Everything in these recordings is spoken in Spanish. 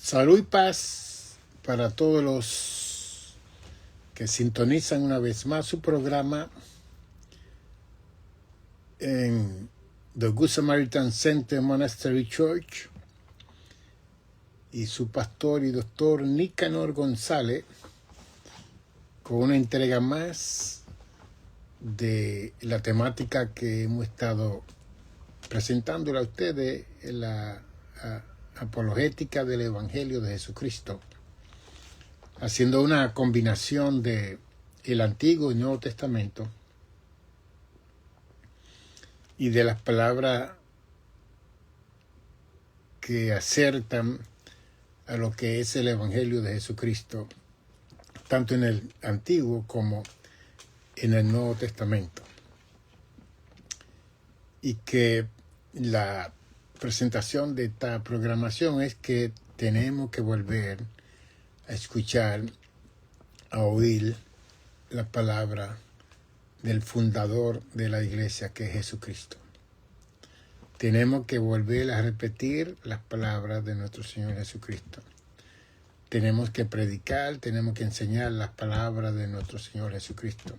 Salud y paz para todos los que sintonizan una vez más su programa en The Good Samaritan Center Monastery Church y su pastor y doctor Nicanor González con una entrega más de la temática que hemos estado presentándole a ustedes en la apologética del Evangelio de Jesucristo, haciendo una combinación de el Antiguo y Nuevo Testamento y de las palabras que acertan a lo que es el Evangelio de Jesucristo, tanto en el Antiguo como en el Nuevo Testamento. Y que la presentación de esta programación es que tenemos que volver a escuchar, a oír la palabra del fundador de la iglesia, que es Jesucristo. Tenemos que volver a repetir las palabras de nuestro Señor Jesucristo. Tenemos que predicar, tenemos que enseñar las palabras de nuestro Señor Jesucristo.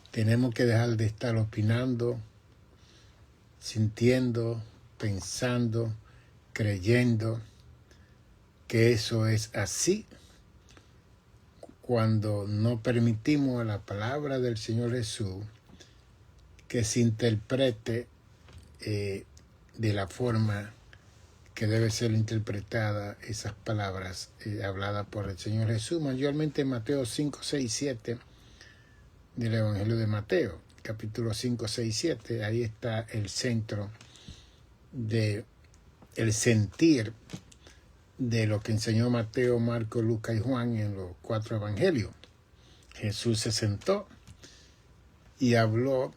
Tenemos que dejar de estar opinando, sintiendo, pensando, creyendo que eso es así, cuando no permitimos a la palabra del Señor Jesús que se interprete de la forma que debe ser interpretada esas palabras habladas por el Señor Jesús, mayormente en Mateo 5, 6, 7 del Evangelio de Mateo, capítulo 5, 6, 7. Ahí está el centro de el sentir de lo que enseñó Mateo, Marcos, Lucas y Juan en los 4 evangelios. Jesús se sentó y habló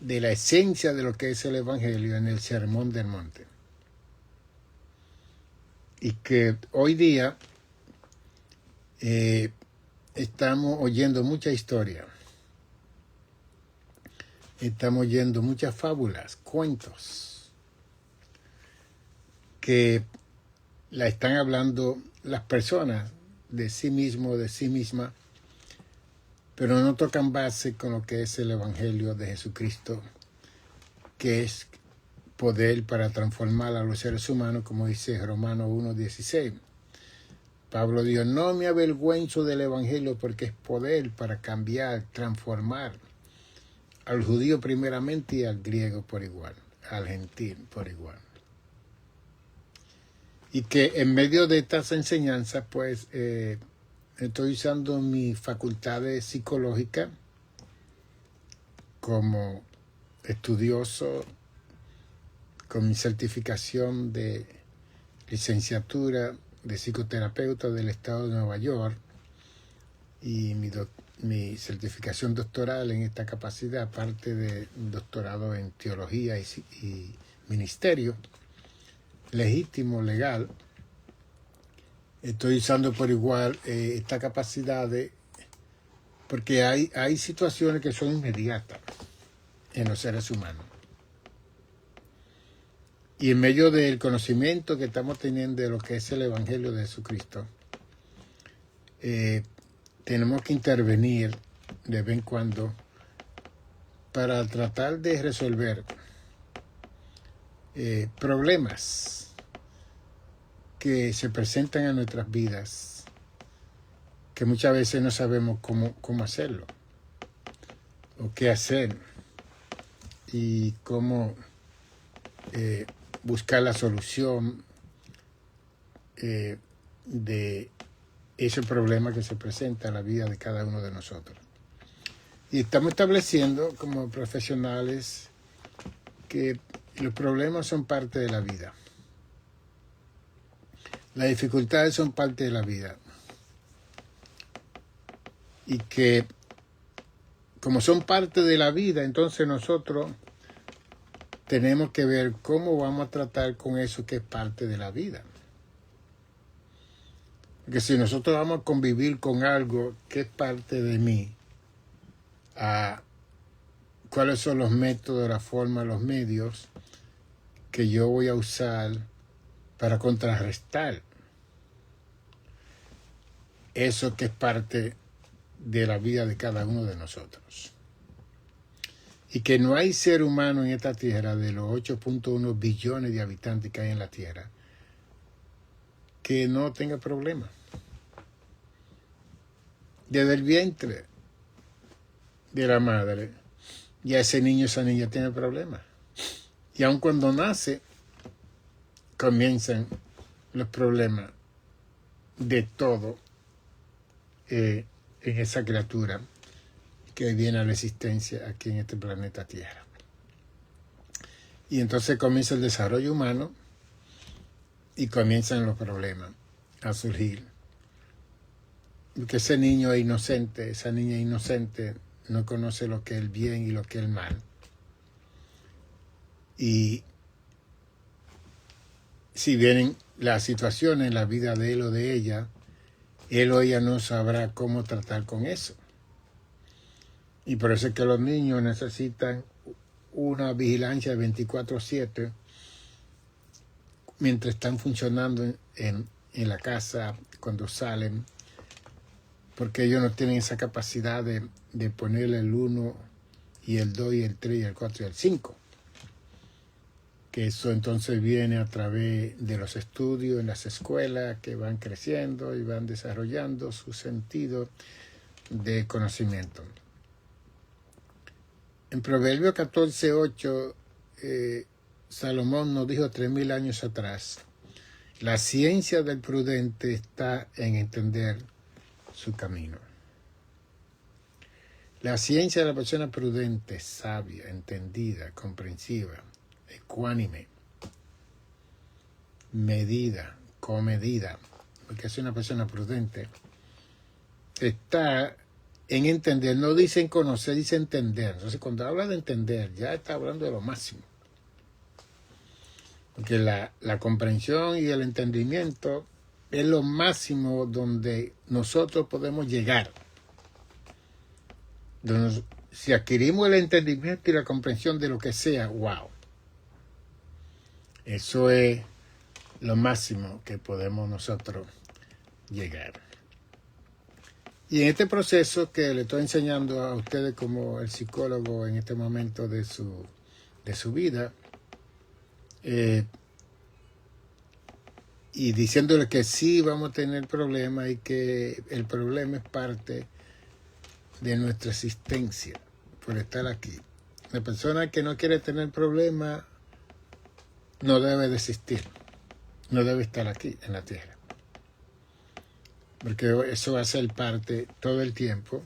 de la esencia de lo que es el evangelio en el Sermón del Monte. Y que hoy día estamos oyendo mucha historia. Estamos oyendo muchas fábulas, cuentos, que la están hablando las personas de sí mismo, de sí misma, pero no tocan base con lo que es el Evangelio de Jesucristo, que es poder para transformar a los seres humanos, como dice Romanos 1:16. Pablo dijo: no me avergüenzo del Evangelio, porque es poder para cambiar, transformar al judío primeramente y al griego por igual, al gentil por igual. Y que en medio de estas enseñanzas, pues, estoy usando mis facultades psicológicas como estudioso, con mi certificación de licenciatura de psicoterapeuta del estado de Nueva York y mi certificación doctoral en esta capacidad, aparte de doctorado en teología y ministerio legítimo, legal. Estoy usando por igual esta capacidad porque hay situaciones que son inmediatas en los seres humanos. Y en medio del conocimiento que estamos teniendo de lo que es el Evangelio de Jesucristo, tenemos que intervenir de vez en cuando para tratar de resolver problemas que se presentan en nuestras vidas, que muchas veces no sabemos cómo hacerlo, o qué hacer, y cómo buscar la solución de ese problema que se presenta en la vida de cada uno de nosotros. Y estamos estableciendo como profesionales que los problemas son parte de la vida. Las dificultades son parte de la vida. Y que como son parte de la vida, entonces nosotros tenemos que ver cómo vamos a tratar con eso que es parte de la vida. Porque si nosotros vamos a convivir con algo que es parte de mí, ¿cuáles son los métodos, la forma, los medios que yo voy a usar para contrarrestar eso que es parte de la vida de cada uno de nosotros. Y que no hay ser humano en esta tierra, de los 8.1 billones de habitantes que hay en la tierra, que no tenga problemas. Desde el vientre de la madre, ya ese niño, esa niña tiene problemas. Y aun cuando nace, comienzan los problemas de todo en esa criatura que viene a la existencia aquí en este planeta Tierra. Y entonces comienza el desarrollo humano y comienzan los problemas a surgir. Porque ese niño es inocente, esa niña es inocente, no conoce lo que es el bien y lo que es el mal. Y si vienen las situaciones en la vida de él o de ella, él o ella no sabrá cómo tratar con eso. Y por eso es que los niños necesitan una vigilancia 24/7 mientras están funcionando en la casa, cuando salen, porque ellos no tienen esa capacidad de ponerle el 1 y el 2 y el 3 y el 4 y el 5. Que eso entonces viene a través de los estudios en las escuelas, que van creciendo y van desarrollando su sentido de conocimiento. En Proverbios 14:8, Salomón nos dijo 3000 años atrás: la ciencia del prudente está en entender su camino. La ciencia de la persona prudente, sabia, entendida, comprensiva, ecuánime, medida, comedida, porque es una persona prudente, está en entender, no dice en conocer, dice entender. Entonces, cuando habla de entender, ya está hablando de lo máximo. Porque la comprensión y el entendimiento es lo máximo donde nosotros podemos llegar. Si adquirimos el entendimiento y la comprensión de lo que sea, wow. Eso es lo máximo que podemos nosotros llegar. Y en este proceso que le estoy enseñando a ustedes como el psicólogo en este momento de su vida, y diciéndole que sí vamos a tener problemas y que el problema es parte de nuestra existencia por estar aquí. La persona que no quiere tener problemas no debe de existir, no debe estar aquí en la tierra, porque eso va a ser parte todo el tiempo,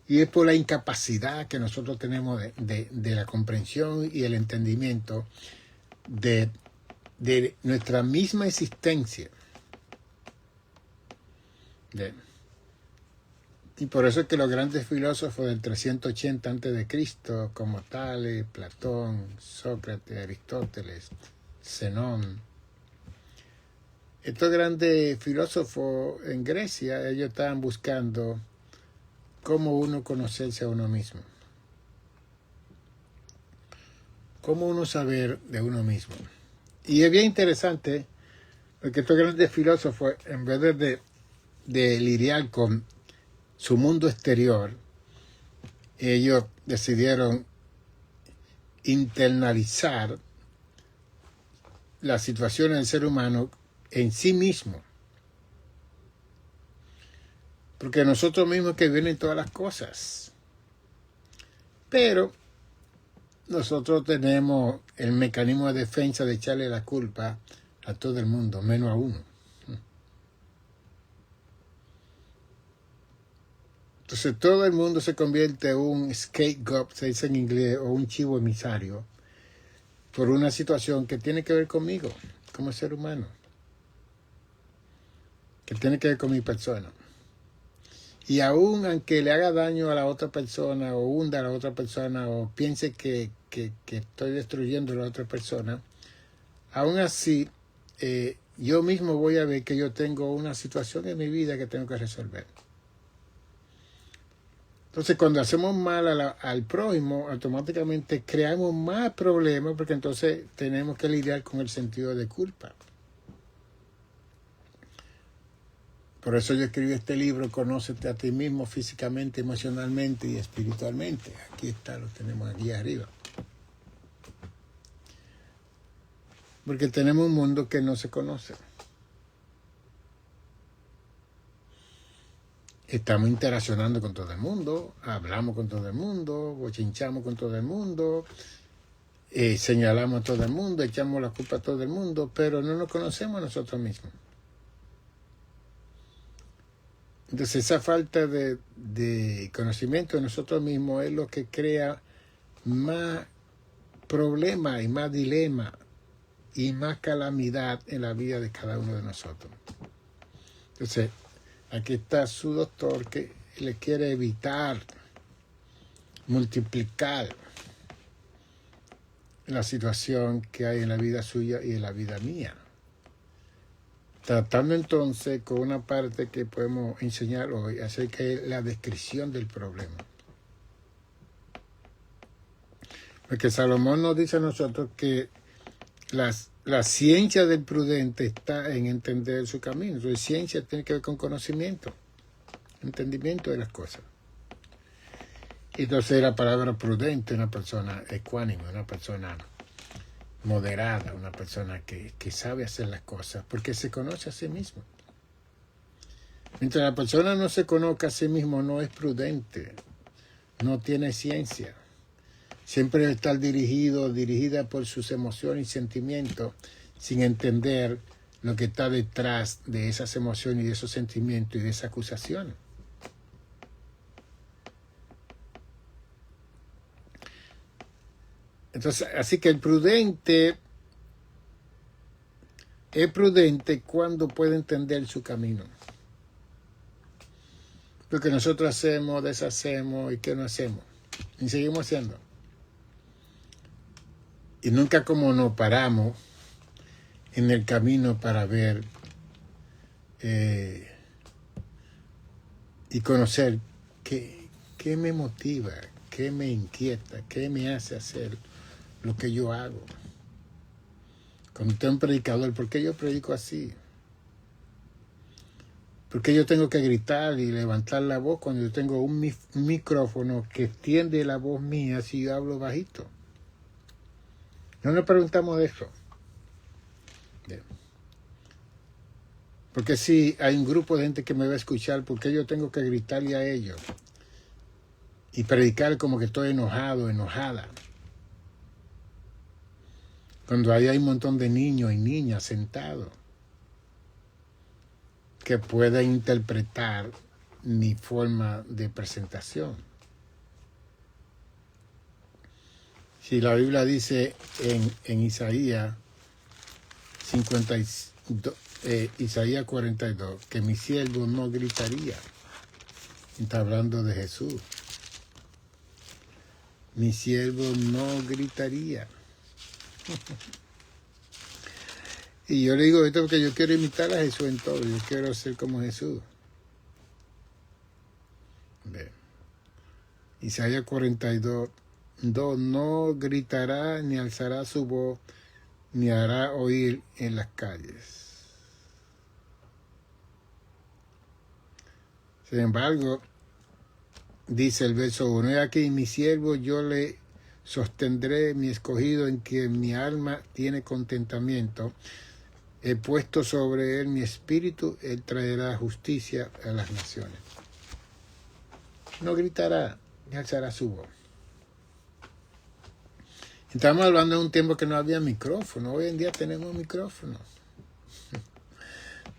y es por la incapacidad que nosotros tenemos de la comprensión y el entendimiento de nuestra misma existencia. Y por eso es que los grandes filósofos del 380 a.C., como Tales, Platón, Sócrates, Aristóteles, Zenón, estos grandes filósofos en Grecia, ellos estaban buscando cómo uno conocerse a uno mismo, cómo uno saber de uno mismo. Y es bien interesante, porque estos grandes filósofos, en vez de lidiar con su mundo exterior, ellos decidieron internalizar la situación del ser humano en sí mismo. Porque nosotros mismos que vienen todas las cosas. Pero nosotros tenemos el mecanismo de defensa de echarle la culpa a todo el mundo, menos a uno. Entonces todo el mundo se convierte en un scapegoat, se dice en inglés, o un chivo emisario, por una situación que tiene que ver conmigo, como ser humano, que tiene que ver con mi persona. Y aún aunque le haga daño a la otra persona, o hunda a la otra persona, o piense que estoy destruyendo a la otra persona, aún así yo mismo voy a ver que yo tengo una situación en mi vida que tengo que resolver. Entonces, cuando hacemos mal al prójimo, automáticamente creamos más problemas, porque entonces tenemos que lidiar con el sentido de culpa. Por eso yo escribí este libro, Conócete a ti mismo físicamente, emocionalmente y espiritualmente. Aquí está, lo tenemos aquí arriba. Porque tenemos un mundo que no se conoce. Estamos interaccionando con todo el mundo, hablamos con todo el mundo, bochinchamos con todo el mundo, señalamos a todo el mundo, echamos la culpa a todo el mundo, pero no nos conocemos a nosotros mismos. Entonces esa falta de conocimiento de nosotros mismos es lo que crea más problemas y más dilemas y más calamidad en la vida de cada uno de nosotros. Entonces, aquí está su doctor que le quiere evitar multiplicar la situación que hay en la vida suya y en la vida mía. Tratando entonces con una parte que podemos enseñar hoy acerca de la descripción del problema. Porque Salomón nos dice a nosotros que la ciencia del prudente está en entender su camino. Entonces, ciencia tiene que ver con conocimiento, entendimiento de las cosas. Entonces, la palabra prudente, una persona ecuánime, una persona moderada, una persona que sabe hacer las cosas, porque se conoce a sí mismo. Mientras la persona no se conozca a sí mismo, no es prudente, no tiene ciencia. Siempre debe estar dirigida por sus emociones y sentimientos, sin entender lo que está detrás de esas emociones y de esos sentimientos y de esas acusaciones. Entonces, así que el prudente es prudente cuando puede entender su camino. Lo que nosotros hacemos, deshacemos y qué no hacemos. Y seguimos haciendo. Y nunca como nos paramos en el camino para ver y conocer qué me motiva, qué me inquieta, qué me hace hacer lo que yo hago. Cuando usted es un predicador, ¿por qué yo predico así? ¿Por qué yo tengo que gritar y levantar la voz cuando yo tengo un micrófono que extiende la voz mía si yo hablo bajito? No nos preguntamos de eso. Porque si hay un grupo de gente que me va a escuchar, ¿por qué yo tengo que gritarle a ellos? Y predicar como que estoy enojado, enojada. Cuando ahí hay un montón de niños y niñas sentados que pueden interpretar mi forma de presentación. Si la Biblia dice en Isaías 52, Isaías 42, que mi siervo no gritaría. Está hablando de Jesús. Mi siervo no gritaría. Y yo le digo esto porque yo quiero imitar a Jesús en todo. Yo quiero ser como Jesús. Bien. Isaías 42, no gritará ni alzará su voz ni hará oír en las calles. Sin embargo, dice el verso 1, he aquí mi siervo, yo le sostendré, mi escogido en quien mi alma tiene contentamiento. He puesto sobre él mi espíritu, él traerá justicia a las naciones. No gritará ni alzará su voz. Estamos hablando de un tiempo que no había micrófono. Hoy en día tenemos micrófonos.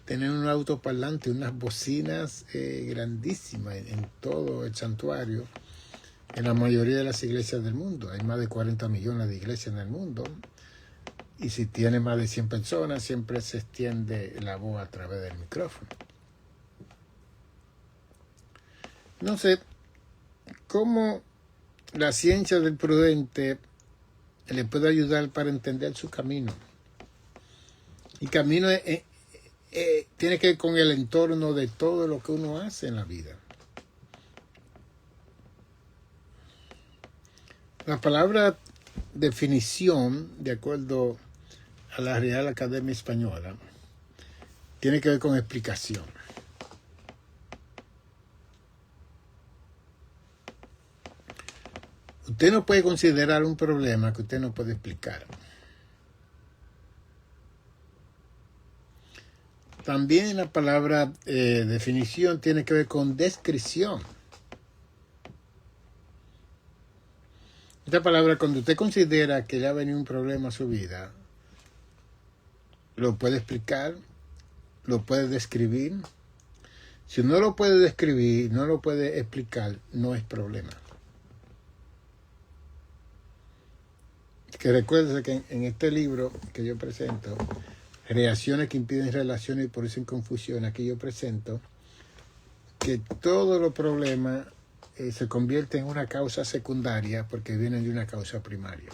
Tenemos un autoparlante, unas bocinas grandísimas en todo el santuario, en la mayoría de las iglesias del mundo. Hay más de 40 millones de iglesias en el mundo. Y si tiene más de 100 personas, siempre se extiende la voz a través del micrófono. No sé cómo la ciencia del prudente le puede ayudar para entender su camino. Y camino tiene que ver con el entorno de todo lo que uno hace en la vida. La palabra definición, de acuerdo a la Real Academia Española, tiene que ver con explicación. Usted no puede considerar un problema que usted no puede explicar. También la palabra definición tiene que ver con descripción. Esta palabra, cuando usted considera que le ha venido un problema a su vida, lo puede explicar, lo puede describir. Si no lo puede describir, no lo puede explicar, no es problema. Que recuerde que en este libro que yo presento, Reacciones que impiden relaciones y producen confusión, aquí yo presento que todos los problemas se convierten en una causa secundaria porque vienen de una causa primaria.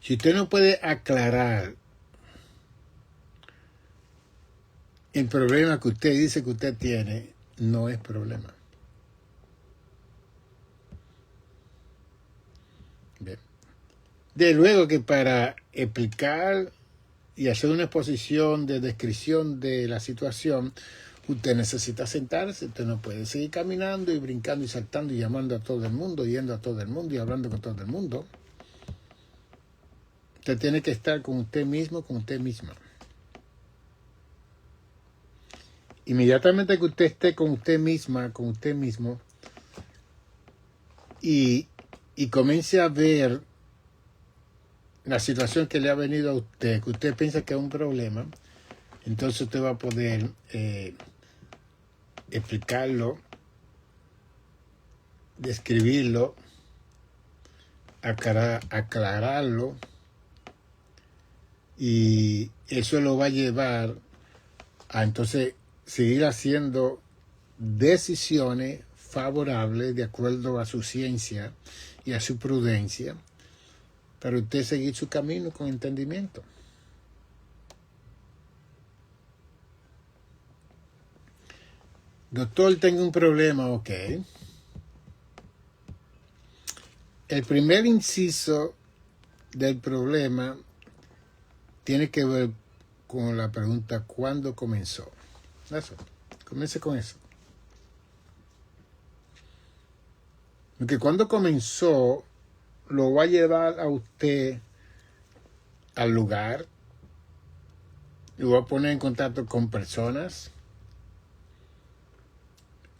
Si usted no puede aclarar el problema que usted dice que usted tiene, no es problema. Bien. De luego que para explicar y hacer una exposición de descripción de la situación, usted necesita sentarse. Usted no puede seguir caminando y brincando y saltando y llamando a todo el mundo, yendo a todo el mundo y hablando con todo el mundo. Usted tiene que estar con usted mismo, con usted misma. Inmediatamente que usted esté con usted misma, con usted mismo, y comience a ver la situación que le ha venido a usted, que usted piensa que es un problema, entonces usted va a poder explicarlo, describirlo, aclararlo, y eso lo va a llevar a entonces seguir haciendo decisiones favorables de acuerdo a su ciencia y a su prudencia, para usted seguir su camino con entendimiento. Doctor, tengo un problema, ok. El primer inciso del problema tiene que ver con la pregunta ¿cuándo comenzó? Eso, comience con eso. Porque cuando comenzó, lo va a llevar a usted al lugar, lo va a poner en contacto con personas,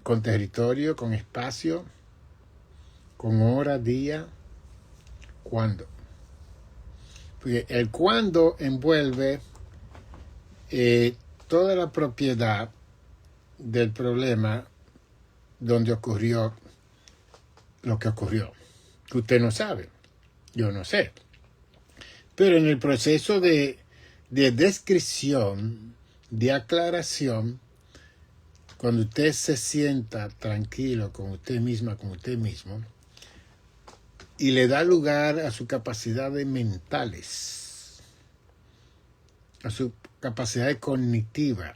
con territorio, con espacio, con hora, día, cuándo. Porque el cuándo envuelve toda la propiedad del problema donde ocurrió lo que ocurrió. Que usted no sabe, yo no sé. Pero en el proceso de descripción, de aclaración, cuando usted se sienta tranquilo con usted misma, con usted mismo, y le da lugar a sus capacidades mentales, a su capacidad cognitiva,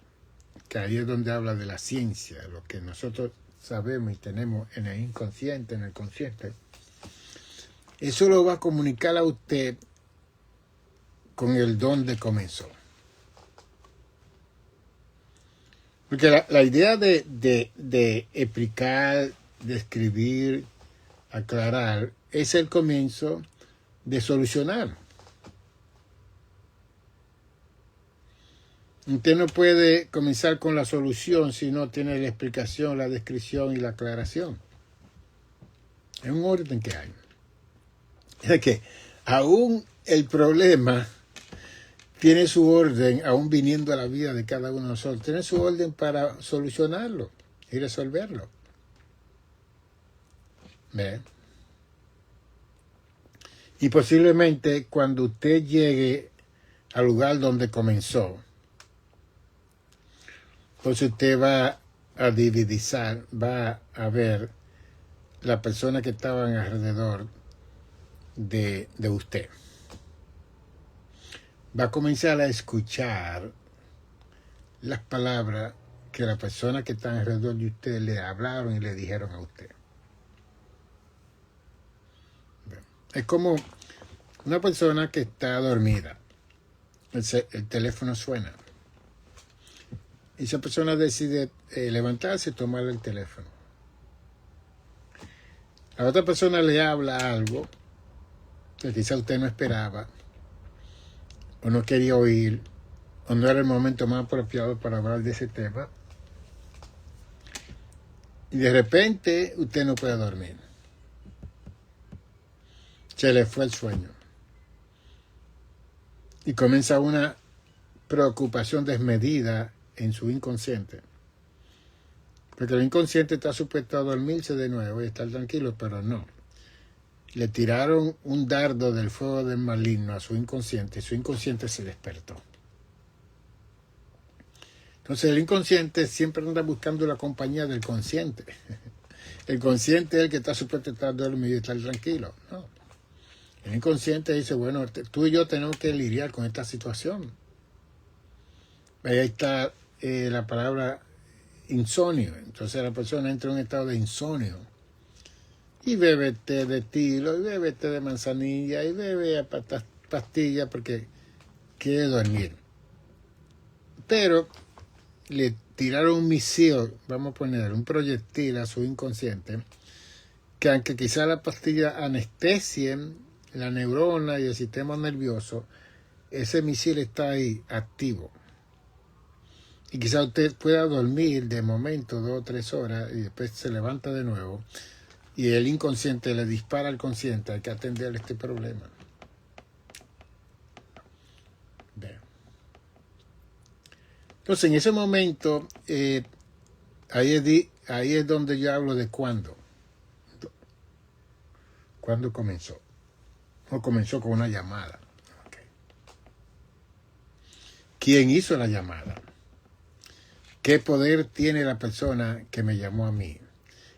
que ahí es donde habla de la ciencia, lo que nosotros sabemos y tenemos en el inconsciente, en el consciente, eso lo va a comunicar a usted con el dónde comenzó. Porque la idea de explicar, describir, aclarar, es el comienzo de solucionar. Usted no puede comenzar con la solución si no tiene la explicación, la descripción y la aclaración. Es un orden que hay. Es que aún el problema tiene su orden, aún viniendo a la vida de cada uno de nosotros, tiene su orden para solucionarlo y resolverlo. ¿Ve? Y posiblemente cuando usted llegue al lugar donde comenzó, pues usted va a dividir, va a ver las personas que estaban alrededor de usted. Va a comenzar a escuchar las palabras que las personas que están alrededor de usted le hablaron y le dijeron a usted. Es como una persona que está dormida. El teléfono suena. Y esa persona decide levantarse y tomar el teléfono. La otra persona le habla algo que quizá usted no esperaba, o no quería oír, o no era el momento más apropiado para hablar de ese tema. Y de repente usted no puede dormir. Se le fue el sueño. Y comienza una preocupación desmedida en su inconsciente. Porque el inconsciente está supuesto a dormirse de nuevo y estar tranquilo, pero no. Le tiraron un dardo del fuego del maligno a su inconsciente y su inconsciente se despertó. Entonces el inconsciente siempre anda buscando la compañía del consciente. El consciente es el que está supuesto a estar dormido y estar tranquilo. No. El inconsciente dice, bueno, tú y yo tenemos que lidiar con esta situación. Ahí está la palabra insomnio. Entonces la persona entra en un estado de insomnio. Y bebe té de tilo, y bebe té de manzanilla, y bebe pastillas porque quiere dormir. Pero le tiraron un misil, vamos a poner un proyectil a su inconsciente, que aunque quizá la pastilla anestesien la neurona y el sistema nervioso, ese misil está ahí activo. Y quizá usted pueda dormir de momento 2 o 3 horas y después se levanta de nuevo y el inconsciente le dispara al consciente. Hay que atender este problema. Bien. Entonces, en ese momento, ahí es donde yo hablo de cuándo. ¿Cuándo comenzó? O comenzó con una llamada. Okay. ¿Quién hizo la llamada? ¿Qué poder tiene la persona que me llamó a mí?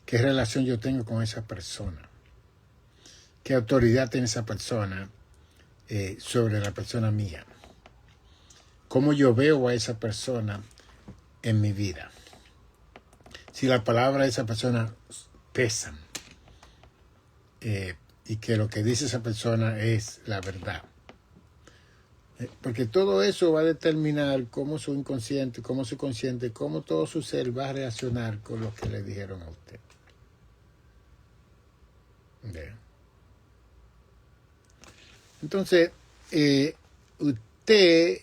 ¿Qué relación yo tengo con esa persona? ¿Qué autoridad tiene esa persona sobre la persona mía? ¿Cómo yo veo a esa persona en mi vida? Si la palabra de esa persona pesa y que lo que dice esa persona es la verdad. Porque todo eso va a determinar cómo su inconsciente, cómo su consciente, cómo todo su ser va a reaccionar con lo que le dijeron a usted. Bien. Entonces, usted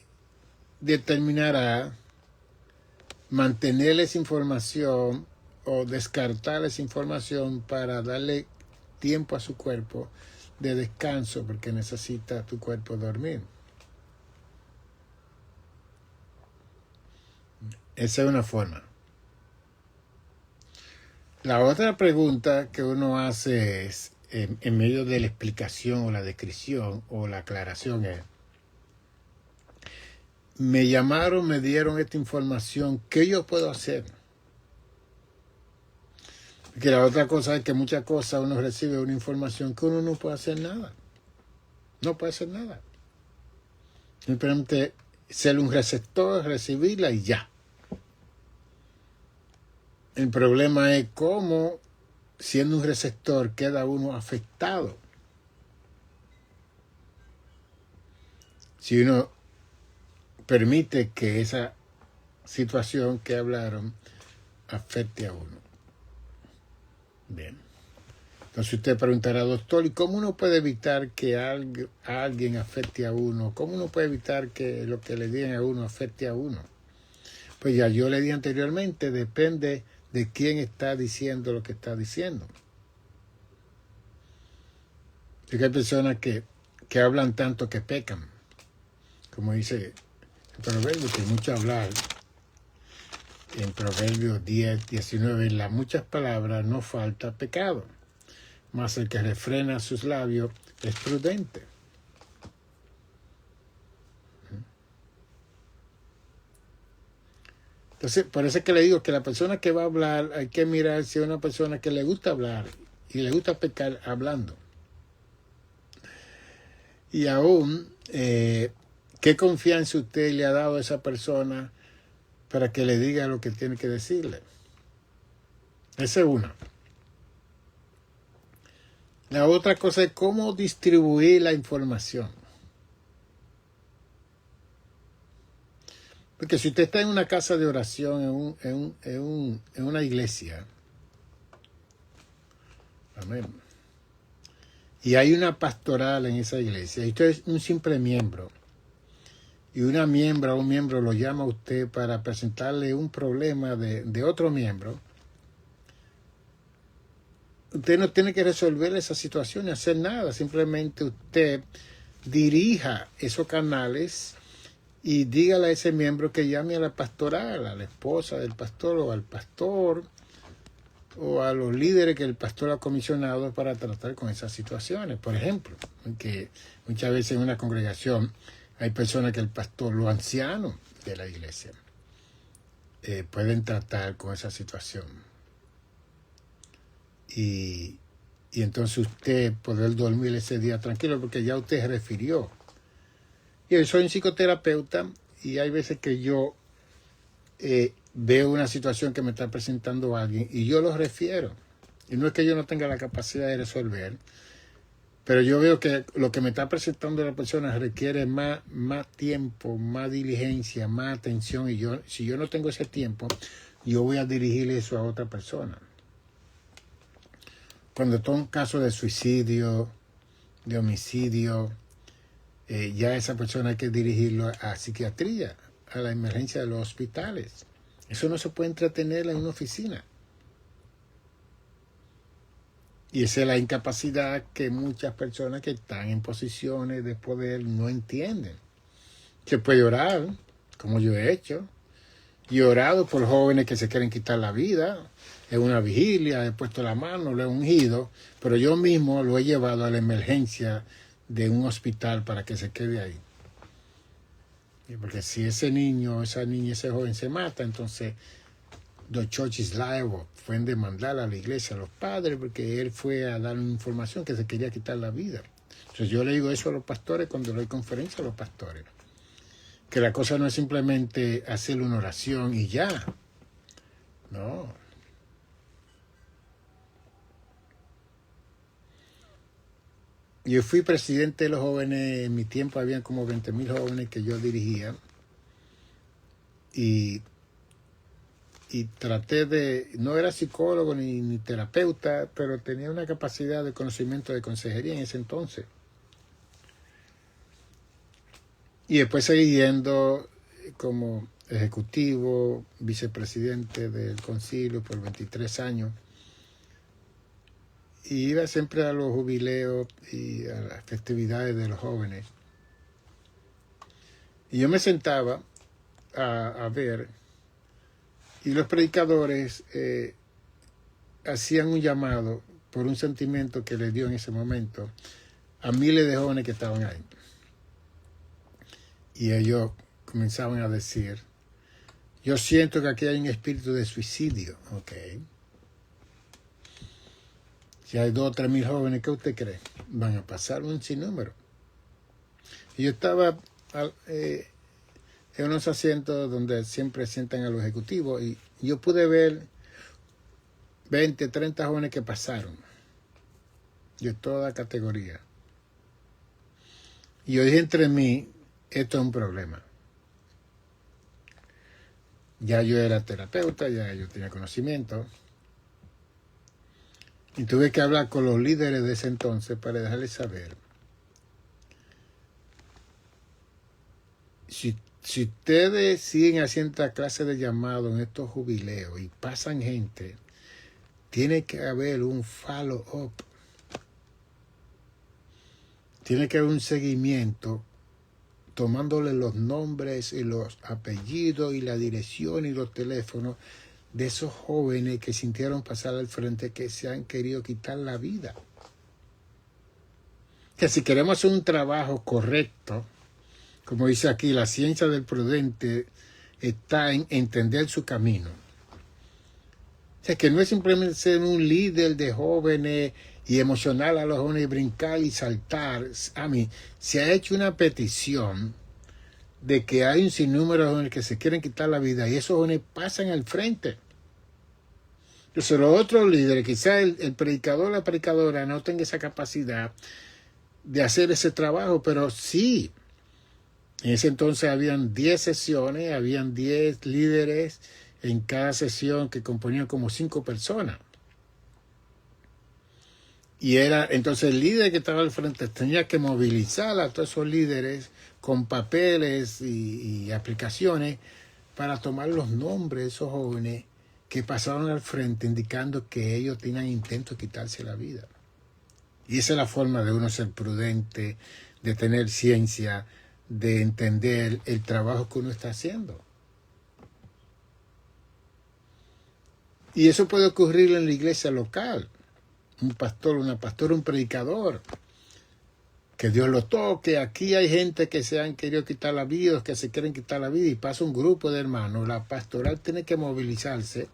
determinará mantener esa información o descartar esa información para darle tiempo a su cuerpo de descanso porque necesita tu cuerpo dormir. Esa es una forma. La otra pregunta que uno hace es, en medio de la explicación o la descripción o la aclaración es, me llamaron, me dieron esta información, ¿qué yo puedo hacer? Porque la otra cosa es que muchas cosas uno recibe una información que uno no puede hacer nada. No puede hacer nada. Simplemente ser un receptor, recibirla y ya. El problema es cómo, siendo un receptor, queda uno afectado. Si uno permite que esa situación que hablaron afecte a uno. Bien. Entonces usted preguntará, doctor, ¿y cómo uno puede evitar que alguien afecte a uno? ¿Cómo uno puede evitar que lo que le digan a uno afecte a uno? Pues ya yo le di anteriormente, depende de quién está diciendo lo que está diciendo. Porque hay personas que hablan tanto que pecan. Como dice el proverbio, que mucho hablar. En Proverbios 10, 19, en las muchas palabras no falta pecado, mas el que refrena sus labios es prudente. Entonces, por eso es que le digo que la persona que va a hablar hay que mirar si es una persona que le gusta hablar y le gusta pecar hablando. Y aún, ¿qué confianza usted le ha dado a esa persona para que le diga lo que tiene que decirle? Esa es una. La otra cosa es cómo distribuir la información. Porque si usted está en una casa de oración, en una iglesia, amén, y hay una pastoral en esa iglesia, y usted es un simple miembro, y una miembro o un miembro lo llama a usted para presentarle un problema de otro miembro, usted no tiene que resolver esa situación ni hacer nada, simplemente usted dirija esos canales y dígale a ese miembro que llame a la pastoral, a la esposa del pastor o al pastor o a los líderes que el pastor ha comisionado para tratar con esas situaciones. Por ejemplo, que muchas veces en una congregación hay personas que el pastor, los ancianos de la iglesia, pueden tratar con esa situación. Y entonces usted poder dormir ese día tranquilo porque ya usted refirió. Yo soy un psicoterapeuta y hay veces que yo veo una situación que me está presentando alguien y yo lo refiero. Y no es que yo no tenga la capacidad de resolver, pero yo veo que lo que me está presentando la persona requiere más tiempo, más diligencia, más atención. Y si yo no tengo ese tiempo, yo voy a dirigir eso a otra persona. Cuando está un caso de suicidio, de homicidio, ya esa persona hay que dirigirlo a psiquiatría, a la emergencia de los hospitales. Eso no se puede entretener en una oficina. Y esa es la incapacidad que muchas personas que están en posiciones de poder no entienden. Se puede orar, como yo he hecho. Y he orado por jóvenes que se quieren quitar la vida. En una vigilia he puesto la mano, lo he ungido, pero yo mismo lo he llevado a la emergencia de un hospital para que se quede ahí. Porque si ese niño, esa niña, ese joven se mata, entonces the church is liable. Pueden demandar a la iglesia, a los padres, porque él fue a dar una información que se quería quitar la vida. Entonces yo le digo eso a los pastores cuando doy conferencia a los pastores. Que la cosa no es simplemente hacer una oración y ya. No. Yo fui presidente de los jóvenes, en mi tiempo había como 20,000 jóvenes que yo dirigía y traté no era psicólogo ni terapeuta, pero tenía una capacidad de conocimiento de consejería en ese entonces. Y después seguí yendo como ejecutivo, vicepresidente del concilio por 23 años. Y iba siempre a los jubileos y a las festividades de los jóvenes. Y yo me sentaba a ver, y los predicadores hacían un llamado por un sentimiento que les dio en ese momento a miles de jóvenes que estaban ahí. Y ellos comenzaban a decir, yo siento que aquí hay un espíritu de suicidio. Ok. Si hay 2 o 3 mil jóvenes, ¿qué usted cree? Van a pasar un sinnúmero. Y yo estaba en unos asientos donde siempre sientan a los ejecutivos y yo pude ver 20, 30 jóvenes que pasaron de toda categoría. Y yo dije entre mí, esto es un problema. Ya yo era terapeuta, ya yo tenía conocimiento. Y tuve que hablar con los líderes de ese entonces para dejarles saber. Si ustedes siguen haciendo esta clase de llamados en estos jubileos y pasan gente, tiene que haber un follow-up. Tiene que haber un seguimiento tomándole los nombres y los apellidos y la dirección y los teléfonos de esos jóvenes que sintieron pasar al frente, que se han querido quitar la vida. Que si queremos hacer un trabajo correcto, como dice aquí, la ciencia del prudente está en entender su camino. O sea, que no es simplemente ser un líder de jóvenes y emocionar a los jóvenes y brincar y saltar. A mí, se ha hecho una petición de que hay un sinnúmero de jóvenes que se quieren quitar la vida y esos jóvenes pasan al frente. Entonces los otros líderes, quizás el predicador o la predicadora no tenga esa capacidad de hacer ese trabajo, pero sí. En ese entonces habían 10 sesiones, habían 10 líderes en cada sesión que componían como 5 personas. Y era entonces el líder que estaba al frente tenía que movilizar a todos esos líderes con papeles y aplicaciones para tomar los nombres de esos jóvenes que pasaron al frente indicando que ellos tenían intento de quitarse la vida. Y esa es la forma de uno ser prudente, de tener ciencia, de entender el trabajo que uno está haciendo. Y eso puede ocurrir en la iglesia local. Un pastor, una pastora, un predicador. Que Dios lo toque. Aquí hay gente que se han querido quitar la vida, que se quieren quitar la vida, y pasa un grupo de hermanos. La pastoral tiene que movilizarse,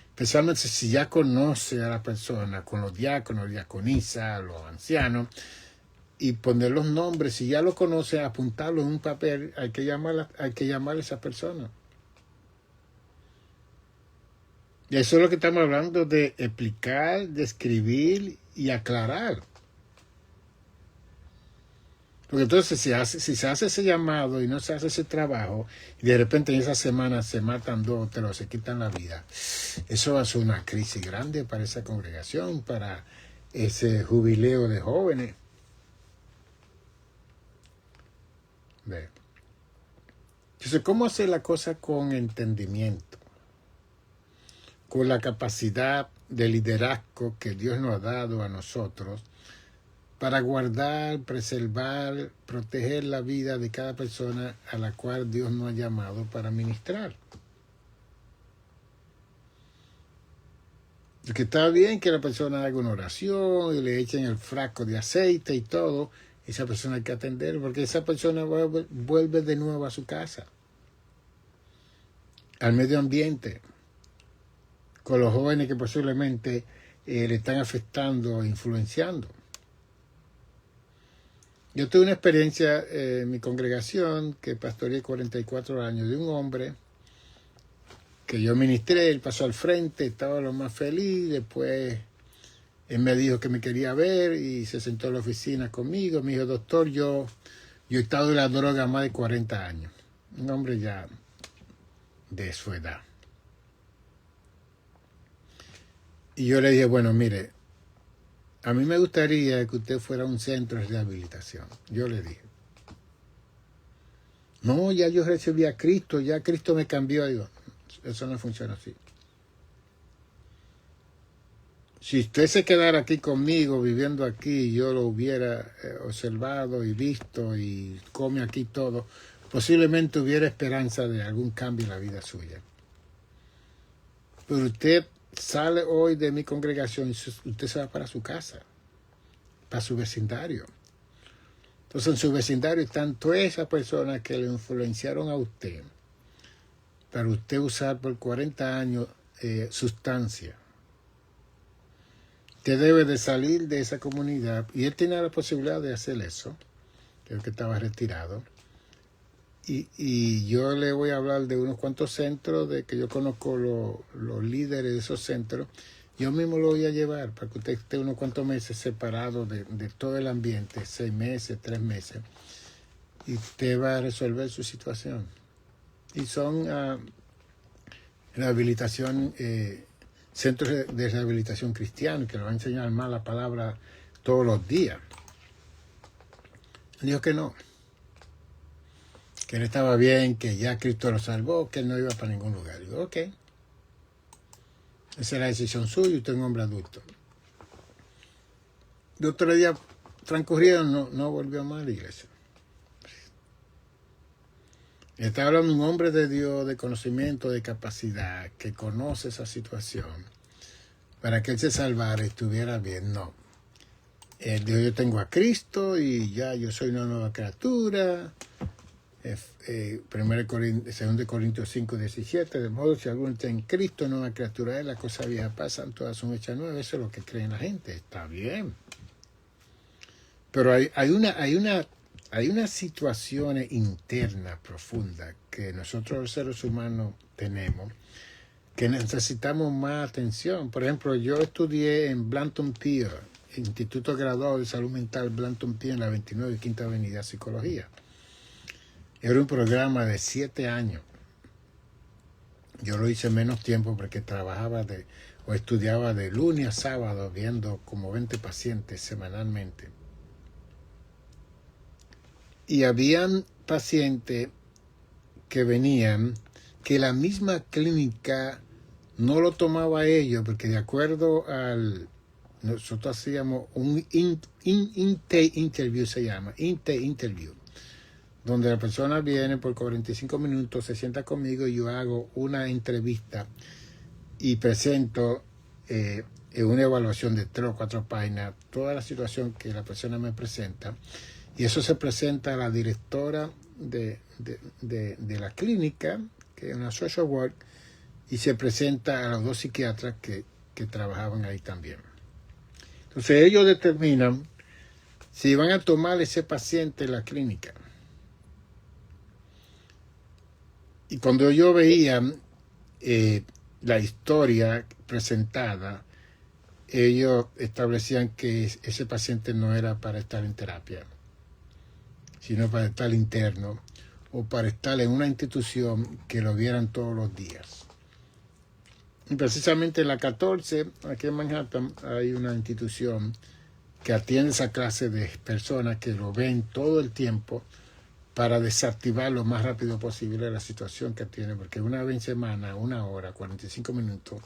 especialmente si ya conoce a la persona, con los diáconos, diaconisas, los ancianos, y poner los nombres. Si ya lo conoce, apuntarlo en un papel. Hay que llamar a esa persona. Y eso es lo que estamos hablando, de explicar, de escribir y aclarar. Porque entonces si se hace ese llamado y no se hace ese trabajo, y de repente en esa semana se matan 2 o 3 o se quitan la vida, eso va a ser una crisis grande para esa congregación, para ese jubileo de jóvenes. Ve. Entonces, ¿cómo hacer la cosa con entendimiento? Con la capacidad de liderazgo que Dios nos ha dado a nosotros para guardar, preservar, proteger la vida de cada persona a la cual Dios nos ha llamado para ministrar. Porque está bien que la persona haga una oración y le echen el frasco de aceite y todo, esa persona hay que atender, porque esa persona vuelve de nuevo a su casa, al medio ambiente, con los jóvenes que posiblemente le están afectando o influenciando. Yo tuve una experiencia en mi congregación, que pastoreé 44 años, de un hombre que yo ministré. Él pasó al frente, estaba lo más feliz. Después él me dijo que me quería ver y se sentó en la oficina conmigo. Me dijo: doctor, yo he estado en la droga más de 40 años. Un hombre ya de su edad. Y yo le dije: bueno, mire, a mí me gustaría que usted fuera a un centro de rehabilitación. Yo le dije: no, ya yo recibí a Cristo, ya Cristo me cambió. Digo, eso no funciona así. Si usted se quedara aquí conmigo, viviendo aquí, yo lo hubiera observado y visto y come aquí todo, posiblemente hubiera esperanza de algún cambio en la vida suya. Pero usted sale hoy de mi congregación y usted se va para su casa, para su vecindario. Entonces en su vecindario están todas esas personas que le influenciaron a usted para usted usar por 40 años sustancia. Usted debe de salir de esa comunidad, y él tenía la posibilidad de hacer eso, creo que estaba retirado. Y yo le voy a hablar de unos cuantos centros, de que yo conozco los líderes de esos centros. Yo mismo lo voy a llevar para que usted esté unos cuantos meses separado de todo el ambiente, 6 meses, 3 meses, y usted va a resolver su situación. Y son rehabilitación, centros de rehabilitación cristiano, que le va a enseñar más la palabra todos los días. Dijo que no, que él estaba bien, que ya Cristo lo salvó, que él no iba para ningún lugar. Digo, ok, esa es la decisión suya, usted es un hombre adulto. De otro día transcurrieron, no volvió más a la iglesia. Está hablando un hombre de Dios, de conocimiento, de capacidad, que conoce esa situación, para que él se salvara y estuviera bien. No. Él dijo: yo tengo a Cristo y ya yo soy una nueva criatura. 2 Corintios 5, 17, de modo si alguno está en Cristo, nueva criatura es, las cosas viejas pasan, todas son hechas nuevas. Eso es lo que cree la gente. Está bien. Pero hay unas situaciones internas profundas que nosotros los seres humanos tenemos, que necesitamos más atención. Por ejemplo, yo estudié en Blanton Pier, Instituto Graduado de Salud Mental Blanton Pier, en la 29 y Quinta Avenida, Psicología. Era un programa de 7 años. Yo lo hice menos tiempo porque trabajaba de o estudiaba de lunes a sábado viendo como 20 pacientes semanalmente. Y habían pacientes que venían que la misma clínica no lo tomaba a ellos, porque de acuerdo al... Nosotros hacíamos un interview, se llama, interview, donde la persona viene por 45 minutos, se sienta conmigo y yo hago una entrevista y presento una evaluación de 3 o 4 páginas, toda la situación que la persona me presenta, y eso se presenta a la directora de la clínica, que es una social work, y se presenta a los 2 psiquiatras que trabajaban ahí también. Entonces ellos determinan si van a tomar ese paciente en la clínica. Y cuando yo veía la historia presentada, ellos establecían que ese paciente no era para estar en terapia, sino para estar interno o para estar en una institución que lo vieran todos los días. Y precisamente en la 14, aquí en Manhattan, hay una institución que atiende esa clase de personas que lo ven todo el tiempo para desactivar lo más rápido posible la situación que tiene, porque una vez en semana, 1 hora, 45 minutos,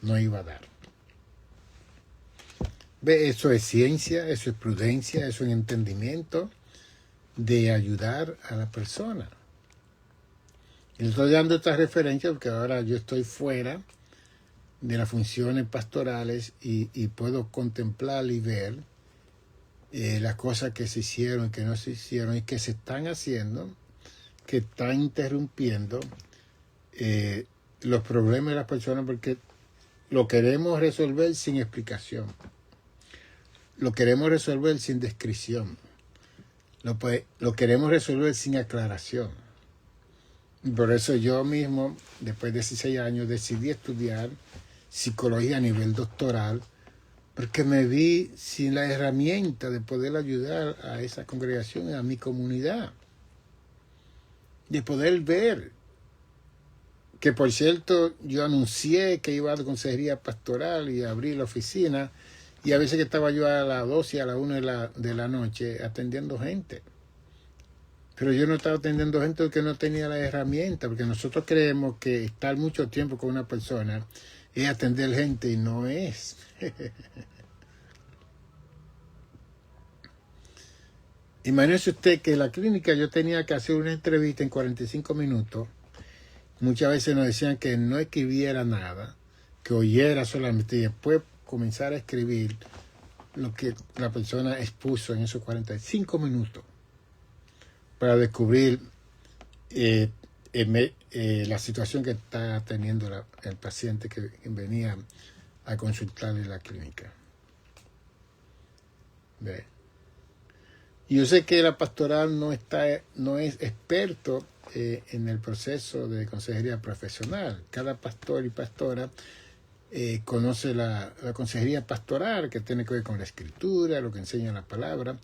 no iba a dar. ¿Ve? Eso es ciencia, eso es prudencia, eso es entendimiento de ayudar a la persona. Y le estoy dando esta referencia porque ahora yo estoy fuera de las funciones pastorales y puedo contemplar y ver las cosas que se hicieron, que no se hicieron y que se están haciendo, que están interrumpiendo los problemas de las personas, porque lo queremos resolver sin explicación, lo queremos resolver sin descripción, lo queremos resolver sin aclaración. Y por eso yo mismo, después de 16 años, decidí estudiar psicología a nivel doctoral, porque me vi sin la herramienta de poder ayudar a esa congregación, a mi comunidad, de poder ver que, por cierto, yo anuncié que iba a dar consejería pastoral y abrí la oficina, y a veces que estaba yo a las 12 y a las 1 de la noche atendiendo gente. Pero yo no estaba atendiendo gente porque no tenía la herramienta, porque nosotros creemos que estar mucho tiempo con una persona es atender gente y no es. Imagínese usted que en la clínica yo tenía que hacer una entrevista en 45 minutos. Muchas veces nos decían que no escribiera nada, que oyera solamente y después comenzar a escribir lo que la persona expuso en esos 45 minutos para descubrir la situación que está teniendo el paciente que venía a consultar en la clínica. ¿Ve? Y yo sé que la pastoral no es experto en el proceso de consejería profesional. Cada pastor y pastora conoce la consejería pastoral, que tiene que ver con la escritura, lo que enseña la palabra,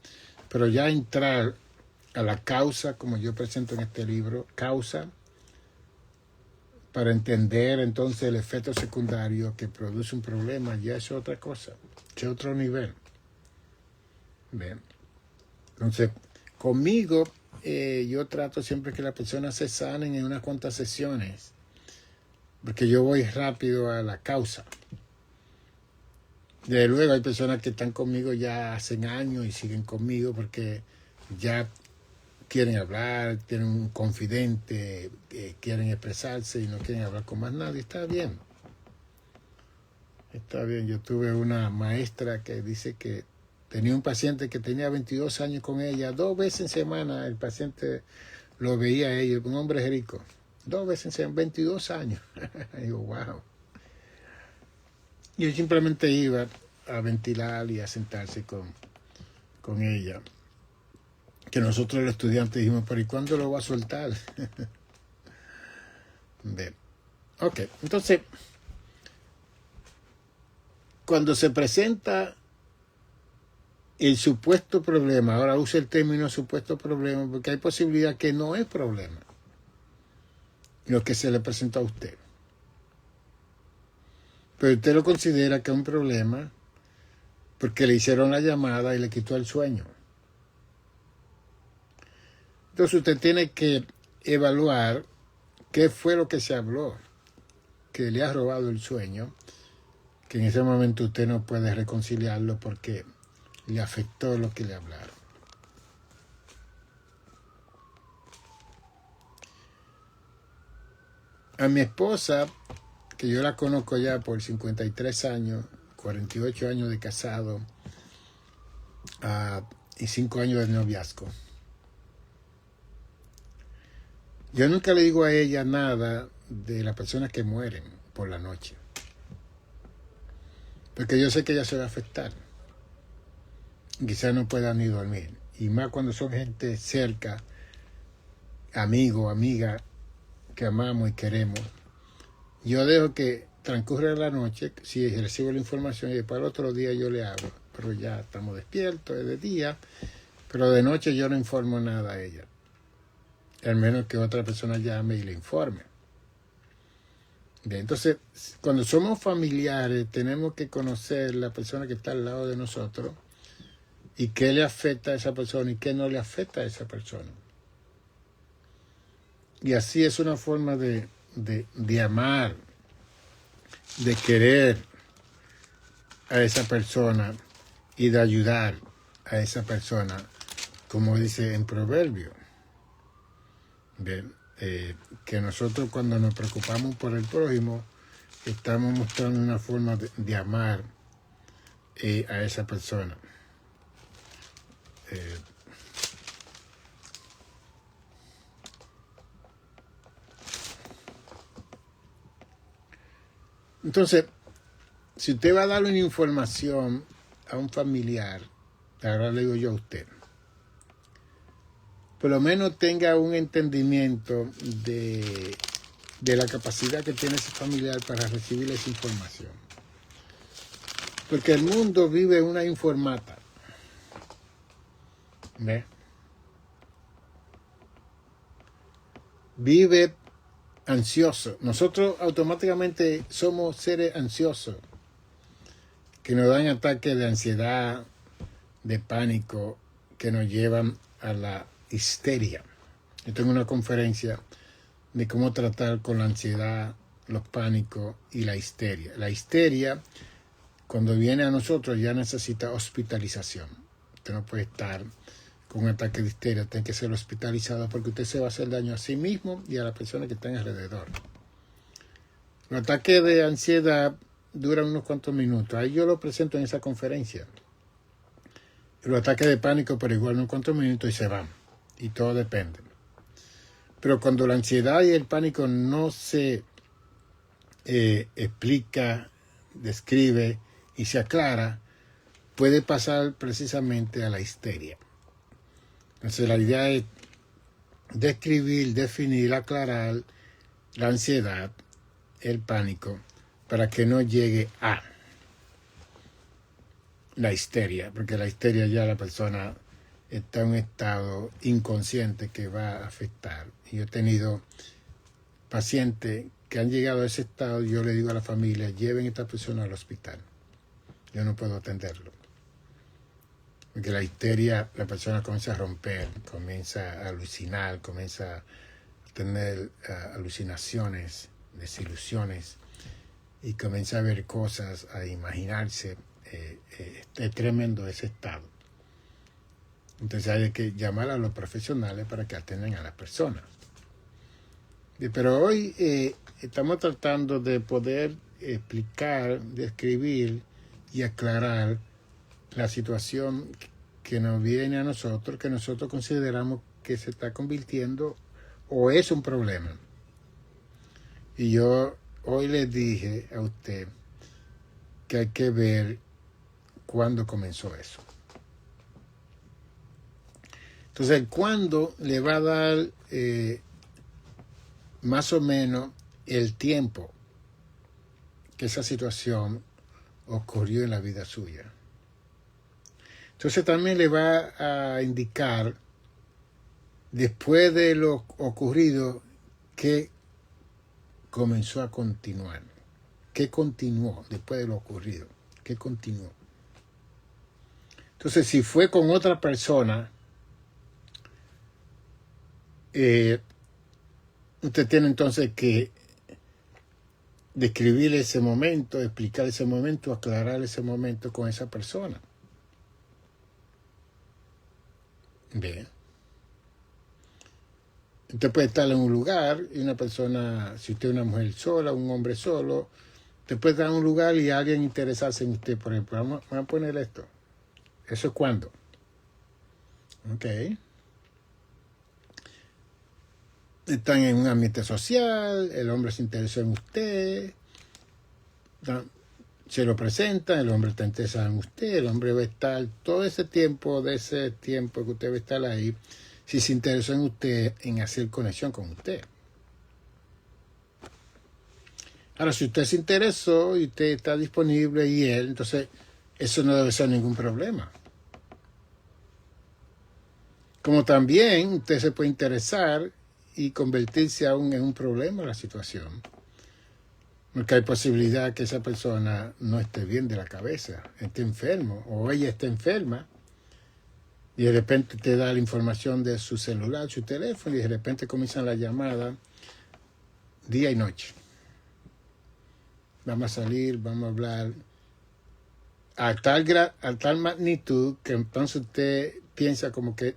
pero ya entrar a la causa, como yo presento en este libro, causa, para entender entonces el efecto secundario que produce un problema, ya es otra cosa, es otro nivel. Bien. Entonces, conmigo, yo trato siempre que las personas se sanen en unas cuantas sesiones, porque yo voy rápido a la causa. Desde luego hay personas que están conmigo ya hace años y siguen conmigo porque ya quieren hablar, tienen un confidente, quieren expresarse y no quieren hablar con más nadie. Está bien. Está bien. Yo tuve una maestra que dice que tenía un paciente que tenía 22 años con ella. 2 veces en semana el paciente lo veía a ella, un hombre rico. 2 veces en semana, 22 años. Y digo, wow. Yo simplemente iba a ventilar y a sentarse con ella. Que nosotros los estudiantes dijimos, pero ¿y cuándo lo va a soltar? Bien. Ok, entonces, cuando se presenta el supuesto problema, ahora uso el término supuesto problema porque hay posibilidad que no es problema lo que se le presenta a usted. pero usted lo considera que es un problema porque le hicieron la llamada y le quitó el sueño. Entonces usted tiene que evaluar qué fue lo que se habló, que le ha robado el sueño, que en ese momento usted no puede reconciliarlo porque le afectó lo que le hablaron. A mi esposa, que yo la conozco ya por 53 años, 48 años de casado y 5 años de noviazgo. Yo nunca le digo a ella nada de las personas que mueren por la noche. Porque yo sé que ella se va a afectar. Quizás no pueda ni dormir. Y más cuando son gente cerca, amigo, amiga, que amamos y queremos. Yo dejo que transcurra la noche, si recibo la información, y después al otro día yo le hablo. Pero ya estamos despiertos, es de día. Pero de noche yo no informo nada a ella. Al menos que otra persona llame y le informe. Bien, entonces, cuando somos familiares, tenemos que conocer la persona que está al lado de nosotros y qué le afecta a esa persona y qué no le afecta a esa persona. Y así es una forma de amar, de querer a esa persona y de ayudar a esa persona, como dice en Proverbio. Bien, que nosotros cuando nos preocupamos por el prójimo, estamos mostrando una forma de amar a esa persona. Entonces, si usted va a dar una información a un familiar, ahora le digo yo a usted, por lo menos tenga un entendimiento de la capacidad que tiene ese familiar para recibir esa información. Porque el mundo vive una informata. ¿Ve? Vive ansioso. Nosotros automáticamente somos seres ansiosos que nos dan ataques de ansiedad, de pánico, que nos llevan a la histeria. Yo tengo una conferencia de cómo tratar con la ansiedad, los pánicos y la histeria. La histeria, cuando viene a nosotros, ya necesita hospitalización. Usted no puede estar con un ataque de histeria, tiene que ser hospitalizado porque usted se va a hacer daño a sí mismo y a las personas que están alrededor. Los ataques de ansiedad duran unos cuantos minutos. Ahí yo lo presento en esa conferencia. Los ataques de pánico, pero igual unos cuantos minutos y se van. Y todo depende. Pero cuando la ansiedad y el pánico no se explica, describe y se aclara, puede pasar precisamente a la histeria. Entonces la idea es describir, definir, aclarar la ansiedad, el pánico, para que no llegue a la histeria, porque la histeria ya la persona está en un estado inconsciente que va a afectar. Y yo he tenido pacientes que han llegado a ese estado y yo le digo a la familia, lleven a esta persona al hospital. Yo no puedo atenderlo. Porque la histeria, la persona comienza a romper, comienza a alucinar, comienza a tener alucinaciones, desilusiones, y comienza a ver cosas, a imaginarse. Es tremendo ese estado. Entonces hay que llamar a los profesionales para que atiendan a las personas. Pero hoy estamos tratando de poder explicar, describir y aclarar la situación que nos viene a nosotros, que nosotros consideramos que se está convirtiendo o es un problema. Y yo hoy les dije a usted que hay que ver cuándo comenzó eso. Entonces, ¿cuándo le va a dar más o menos el tiempo que esa situación ocurrió en la vida suya? Entonces también le va a indicar, después de lo ocurrido, que comenzó a continuar, ¿Qué continuó después de lo ocurrido? ¿Qué continuó? Entonces, si fue con otra persona, usted tiene entonces que describir ese momento, explicar ese momento, aclarar ese momento con esa persona. Bien. Usted puede estar en un lugar y una persona, si usted es una mujer sola, un hombre solo, usted puede estar en un lugar y alguien interesarse en usted, por ejemplo. Vamos a poner esto. ¿Eso es cuándo? Ok. Están en un ambiente social, el hombre se interesó en usted, se lo presenta, el hombre está interesado en usted, el hombre va a estar todo ese tiempo, de ese tiempo que usted va a estar ahí, si se interesó en usted, en hacer conexión con usted. Ahora, si usted se interesó y usted está disponible y él, entonces eso no debe ser ningún problema. Como también usted se puede interesar y convertirse aún en un problema en la situación. Porque hay posibilidad que esa persona no esté bien de la cabeza, esté enfermo, o ella esté enferma, y de repente te da la información de su celular, su teléfono, y de repente comienzan las llamadas día y noche. Vamos a salir, vamos a hablar a tal magnitud que entonces usted piensa como que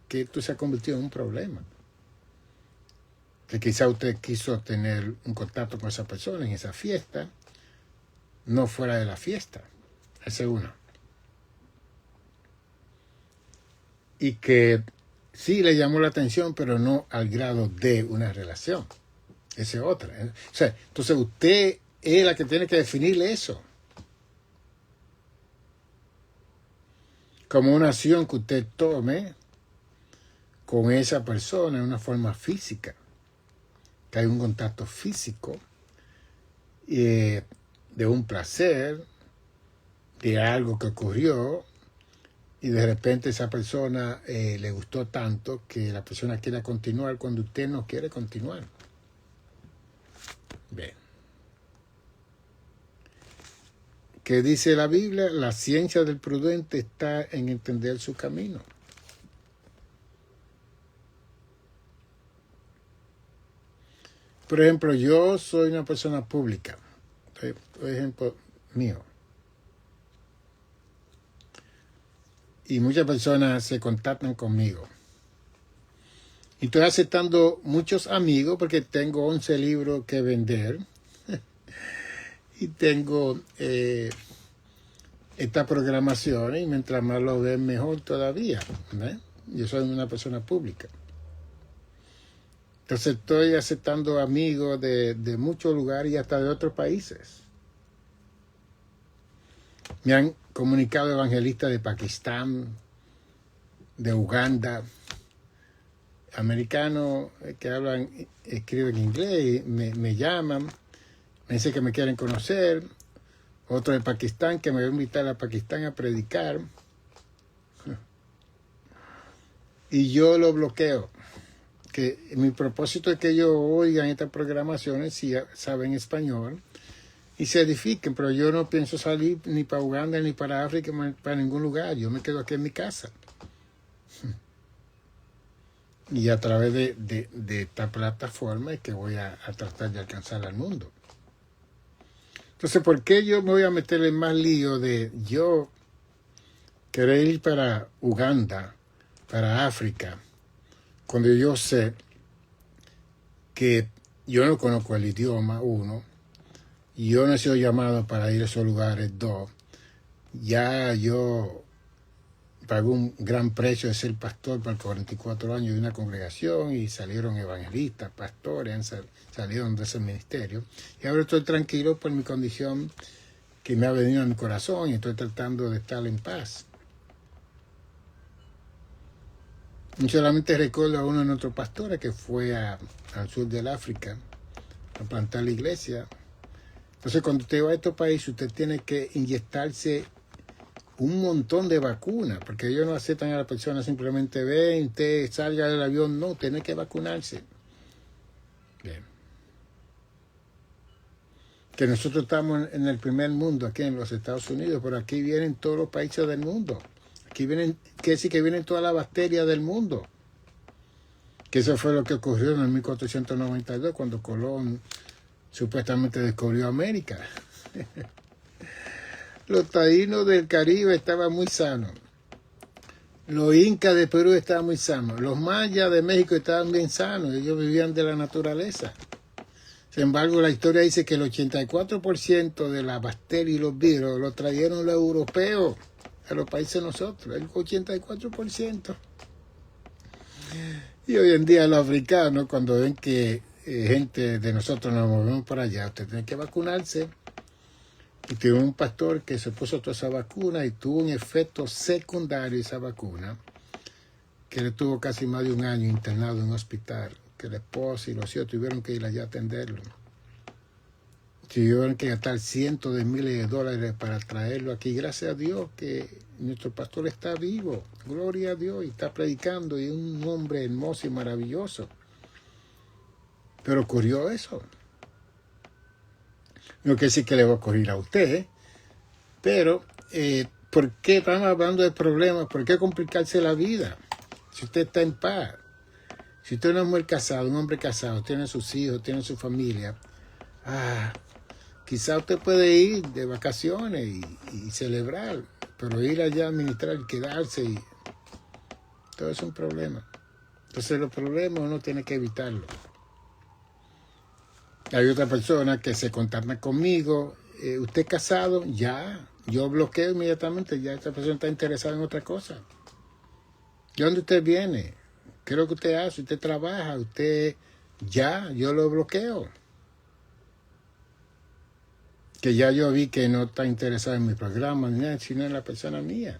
esto se ha convertido en un problema. Que quizá usted quiso tener un contacto con esa persona en esa fiesta, no fuera de la fiesta. Esa es una. Y que sí le llamó la atención, pero no al grado de una relación. Esa es otra. O sea, entonces usted es la que tiene que definirle eso. Como una acción que usted tome con esa persona en una forma física. Que hay un contacto físico de un placer, de algo que ocurrió, y de repente esa persona le gustó tanto que la persona quiere continuar cuando usted no quiere continuar. Bien. ¿Qué dice la Biblia? La ciencia del prudente está en entender su camino. Por ejemplo, yo soy una persona pública. Por ejemplo, mío. Y muchas personas se contactan conmigo. Y estoy aceptando muchos amigos porque tengo 11 libros que vender. Y tengo esta programación y mientras más lo ven mejor todavía. ¿Ve? Yo soy una persona pública. Entonces estoy aceptando amigos de muchos lugares y hasta de otros países. Me han comunicado evangelistas de Pakistán, de Uganda, americanos que escriben inglés, me llaman, me dicen que me quieren conocer, otro de Pakistán que me va a invitar a Pakistán a predicar, y yo lo bloqueo. Que mi propósito es que ellos oigan estas programaciones si saben español y se edifiquen, pero yo no pienso salir ni para Uganda ni para África, para ningún lugar. Yo me quedo aquí en mi casa. Y a través de esta plataforma es que voy a tratar de alcanzar al mundo. Entonces, ¿por qué yo me voy a meter en más lío de yo querer ir para Uganda, para África, cuando yo sé que yo no conozco el idioma, uno, y yo no he sido llamado para ir a esos lugares, dos, ya yo pagué un gran precio de ser pastor por 44 años de una congregación y salieron evangelistas, pastores, salieron de ese ministerio. Y ahora estoy tranquilo por mi condición que me ha venido a mi corazón y estoy tratando de estar en paz. Y solamente recuerdo a uno de nuestros pastores que fue al sur del África a plantar la iglesia. Entonces, cuando usted va a estos países, usted tiene que inyectarse un montón de vacunas, porque ellos no aceptan a la persona simplemente ven, usted salga del avión, no, tiene que vacunarse. Bien. que nosotros estamos en el primer mundo, aquí en los Estados Unidos, pero aquí vienen todos los países del mundo. Aquí vienen, quiere decir que vienen todas las bacterias del mundo. Que eso fue lo que ocurrió en el 1492, cuando Colón supuestamente descubrió América. Los taínos del Caribe estaban muy sanos. Los incas de Perú estaban muy sanos. Los mayas de México estaban bien sanos. Ellos vivían de la naturaleza. Sin embargo, la historia dice que el 84% de las bacterias y los virus lo trajeron los europeos a los países de nosotros. El 84%. Y hoy en día los africanos, cuando ven que gente de nosotros nos movemos para allá, usted tiene que vacunarse. Y tuvo un pastor que se puso toda esa vacuna y tuvo un efecto secundario esa vacuna, que le tuvo casi más de un año internado en un hospital, que la esposa y los hijos tuvieron que ir allá a atenderlo. Tuvieron que gastar cientos de miles de dólares para traerlo aquí. Gracias a Dios que nuestro pastor está vivo. Gloria a Dios, y está predicando, y es un hombre hermoso y maravilloso. Pero ocurrió eso. No quiere decir que le va a ocurrir a usted, pero ¿por qué estamos hablando de problemas? ¿Por qué complicarse la vida? Si usted está en paz, si usted es una mujer casada, un hombre casado, tiene sus hijos, tiene su familia, quizá usted puede ir de vacaciones y celebrar, pero ir allá a administrar y quedarse, todo es un problema. Entonces los problemas uno tiene que evitarlos. Hay otra persona que se contacta conmigo, ¿usted es casado? Ya, yo bloqueo inmediatamente, ya esta persona está interesada en otra cosa. ¿De dónde usted viene? ¿Qué es lo que usted hace? ¿Usted trabaja? Yo lo bloqueo. Que ya yo vi que no está interesado en mi programa, ni nada, sino en la persona mía.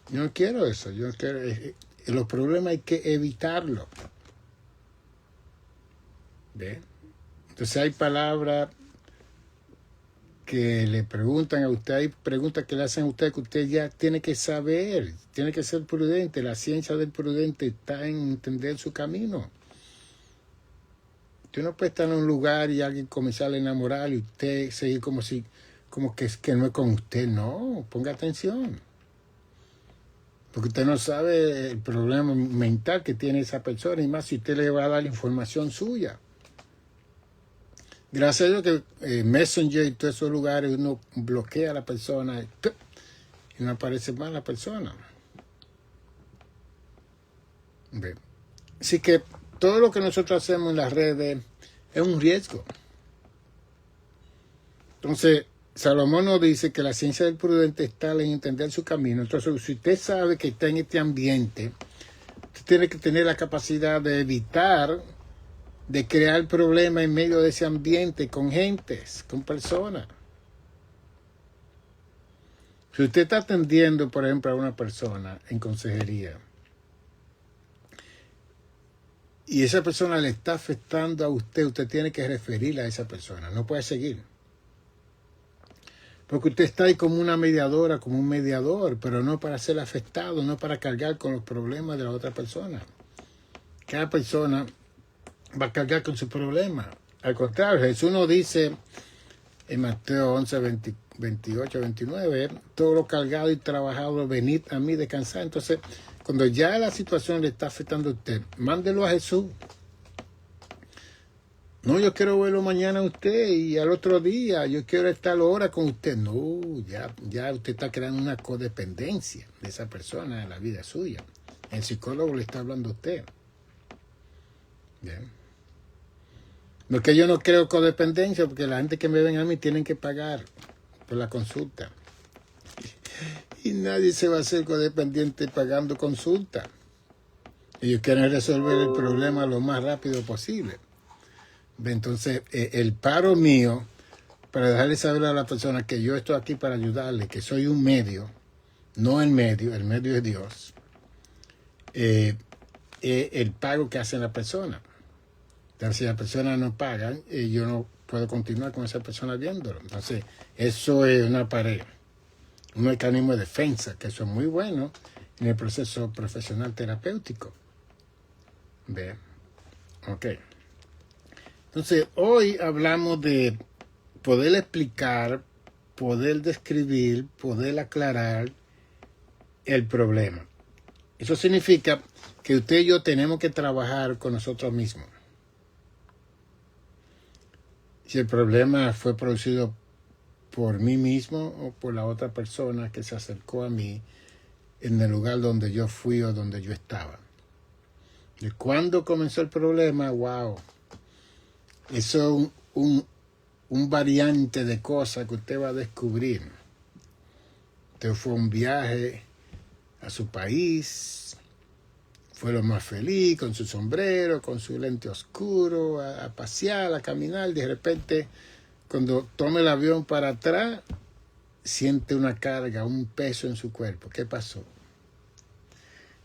Yo no quiero eso, los problemas hay que evitarlos. ¿Ve? Entonces hay palabras que le preguntan a usted, hay preguntas que le hacen a usted que usted ya tiene que saber, tiene que ser prudente. La ciencia del prudente está en entender su camino. Usted no puede estar en un lugar y alguien comenzar a enamorar y usted seguir como que no es con usted. No, ponga atención. Porque usted no sabe el problema mental que tiene esa persona, y más si usted le va a dar la información suya. Gracias a Dios que Messenger y todos esos lugares uno bloquea a la persona y no aparece más la persona. Bien. Así que todo lo que nosotros hacemos en las redes es un riesgo. Entonces, Salomón nos dice que la ciencia del prudente está en entender su camino. Entonces, si usted sabe que está en este ambiente, usted tiene que tener la capacidad de evitar de crear problemas en medio de ese ambiente con gentes, con personas. Si usted está atendiendo, por ejemplo, a una persona en consejería y esa persona le está afectando a usted, usted tiene que referirle a esa persona, no puede seguir. Porque usted está ahí como una mediadora, como un mediador, pero no para ser afectado, no para cargar con los problemas de la otra persona. Cada persona va a cargar con su problema. Al contrario, Jesús nos dice en Mateo 11, 28, 29, todo lo cargado y trabajado, venid a mí, descansar. Entonces, cuando ya la situación le está afectando a usted, mándelo a Jesús. No, yo quiero verlo mañana a usted y al otro día, yo quiero estar ahora con usted. No, ya usted está creando una codependencia de esa persona en la vida suya. El psicólogo le está hablando a usted. Bien. No, que yo no creo codependencia, porque la gente que me ven a mí tienen que pagar por la consulta. Y nadie se va a hacer codependiente pagando consulta. Ellos quieren resolver el problema lo más rápido posible. Entonces, el paro mío, para dejarle saber a la persona que yo estoy aquí para ayudarle, que soy un medio, no el medio es Dios, el pago que hace la persona. Entonces, si la persona no paga, yo no puedo continuar con esa persona viéndolo. Entonces, eso es una pared, un mecanismo de defensa, que eso es muy bueno en el proceso profesional terapéutico. ¿Ve? Ok. Entonces, hoy hablamos de poder explicar, poder describir, poder aclarar el problema. Eso significa que usted y yo tenemos que trabajar con nosotros mismos. Si el problema fue producido por mí mismo o por la otra persona que se acercó a mí en el lugar donde yo fui o donde yo estaba. ¿De cuándo comenzó el problema? ¡Wow! Eso es un variante de cosas que usted va a descubrir. Usted fue a un viaje a su país, fue lo más feliz, con su sombrero, con su lente oscuro, a pasear, a caminar. De repente, cuando toma el avión para atrás, siente una carga, un peso en su cuerpo. ¿Qué pasó?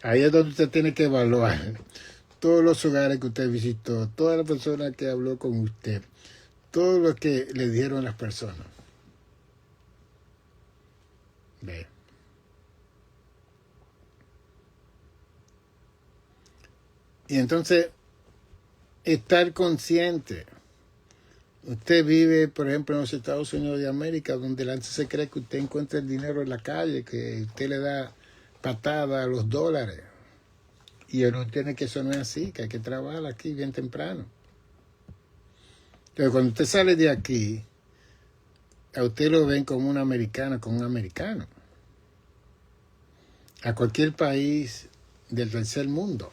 Ahí es donde usted tiene que evaluar todos los hogares que usted visitó, todas las personas que habló con usted, todo lo que le dieron las personas. Ve. Y entonces, estar consciente. Usted vive, por ejemplo, en los Estados Unidos de América, donde antes se cree que usted encuentra el dinero en la calle, que usted le da patada a los dólares. Y uno tiene que eso no es así, que hay que trabajar aquí bien temprano. Entonces, cuando usted sale de aquí, a usted lo ven como un americano, como un americano. A cualquier país del tercer mundo.